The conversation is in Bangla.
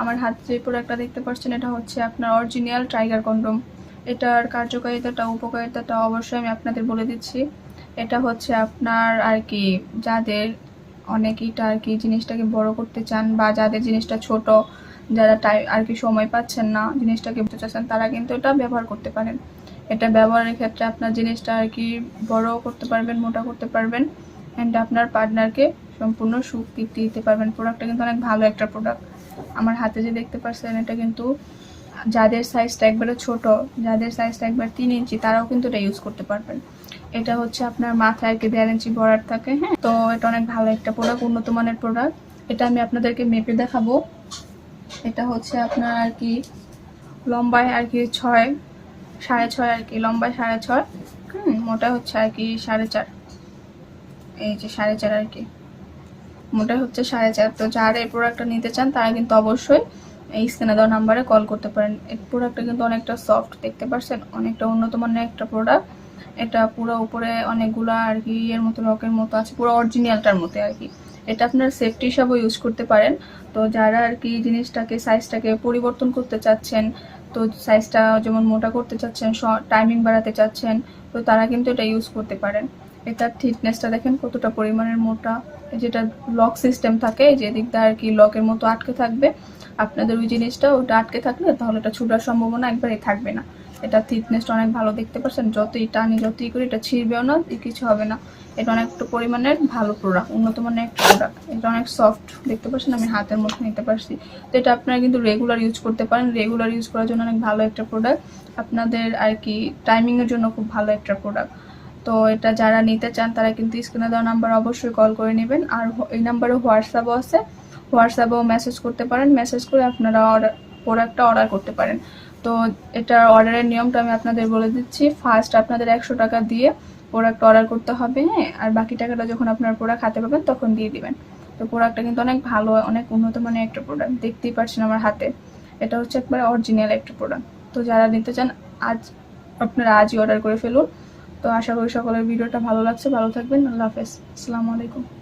আমার হাতে যে প্রোডাক্টটা দেখতে পাচ্ছেন এটা হচ্ছে আপনার অরিজিনাল টাইগার কন্ডম। এটার কার্যকারিতাটা উপকারিতাটা অবশ্যই আমি আপনাদের বলে দিচ্ছি। এটা হচ্ছে আপনার আর কি যাদের অনেকেইটা আর কি জিনিসটাকে বড় করতে চান, বা যাদের জিনিসটা ছোট, যারা আর কি সময় পাচ্ছেন না জিনিসটাকে বুঝতে চাচ্ছেন, তারা কিন্তু এটা ব্যবহার করতে পারেন। এটা ব্যবহারের ক্ষেত্রে আপনার জিনিসটা আর কি বড় করতে পারবেন, মোটা করতে পারবেন, অ্যান্ড আপনার পার্টনারকে সম্পূর্ণ সুখ দিতে পারবেন। প্রোডাক্টটা কিন্তু অনেক ভালো একটা প্রোডাক্ট। আমার হাতে যে দেখতে পাচ্ছেন এটা কিন্তু যাদের সাইজটা একবারে ছোট, যাদের সাইজটা একবার 3 ইঞ্চি, তারাও কিন্তু এটা ইউজ করতে পারবেন। এটা হচ্ছে আপনার মাথায় আর কি 1.5 ইঞ্চি বরার থাকে। হ্যাঁ, তো এটা অনেক ভালো একটা প্রোডাক্ট, উন্নত মানের প্রোডাক্ট। এটা আমি আপনাদেরকে মেপে দেখাবো। এটা হচ্ছে আপনার আর কি লম্বায় আর কি 6.5 আর কি, লম্বায় 6.5, মোটা হচ্ছে আর কি 4.5। এই যে 4.5 আর কি, মোটা হচ্ছে 4.5। তো যারা এই প্রোডাক্টটা নিতে চান তারা কিন্তু অবশ্যই এই স্ক্রিনে দেওয়া নাম্বারে কল করতে পারেন। এই প্রোডাক্টটা কিন্তু অনেকটা সফট, দেখতে পাচ্ছেন, অনেকটা উন্নত মানের একটা প্রোডাক্ট। এটা পুরো উপরে অনেকগুলো আর কি এর মতো লকের মতো আছে, পুরো অরিজিনালটার মতো আর কি। এটা আপনার সেফটি হিসাবেও ইউজ করতে পারেন। তো যারা আর কি জিনিসটাকে সাইজটাকে পরিবর্তন করতে চাচ্ছেন, তো সাইজটা যেমন মোটা করতে চাচ্ছেন, টাইমিং বাড়াতে চাচ্ছেন, তো তারা কিন্তু এটা ইউজ করতে পারেন। এটার থিকনেসটা দেখেন কতটা পরিমাণের মোটা। যেটা লক সিস্টেম থাকে, যে দিকটা আর কি লকের মতো আটকে থাকবে, আপনাদের ওই জিনিসটা ওটা আটকে থাকলে তাহলে এটা ছুটার সম্ভাবনা একবারই থাকবে না। এটা থিকনেসটা অনেক ভালো, দেখতে পাচ্ছেন, যতই টানি যতই করি এটা ছিঁড়বেও না, কিছু হবে না। এটা অনেকটা পরিমাণের ভালো প্রোডাক্ট, উন্নত মানের একটা প্রোডাক্ট। এটা অনেক সফট, দেখতে পাচ্ছেন, আমি হাতের মধ্যে নিতে পারছি। তো এটা আপনারা কিন্তু রেগুলার ইউজ করতে পারেন। রেগুলার ইউজ করার জন্য অনেক ভালো একটা প্রোডাক্ট, আপনাদের আর কি টাইমিংয়ের জন্য খুব ভালো একটা প্রোডাক্ট। তো এটা যারা নিতে চান তারা কিন্তু স্ক্রিনে দেওয়া নাম্বার অবশ্যই কল করে নেবেন। আর এই নাম্বারে হোয়াটসঅ্যাপও আছে, হোয়াটসঅ্যাপেও মেসেজ করতে পারেন। মেসেজ করে আপনারা প্রোডাক্টটা অর্ডার করতে পারেন। তো এটার অর্ডারের নিয়মটা আমি আপনাদের বলে দিচ্ছি। ফার্স্ট আপনাদের 100 টাকা দিয়ে প্রোডাক্ট অর্ডার করতে হবে, হ্যাঁ, আর বাকি টাকাটা যখন আপনার প্রোডাক্ট হাতে পাবেন তখন দিয়ে দিবেন। তো প্রোডাক্টটা কিন্তু অনেক ভালো, অনেক উন্নত মানের একটা প্রোডাক্ট, দেখতেই পাচ্ছেন আমার হাতে। এটা হচ্ছে একবার অরিজিনাল একটা প্রোডাক্ট। তো যারা নিতে চান আপনারা আজই অর্ডার করে ফেলুন। তো আশা করি সকলের ভিডিওটা ভালো লাগছে। ভালো থাকবেন। আল্লাহ হাফেজ। আসসালামু আলাইকুম।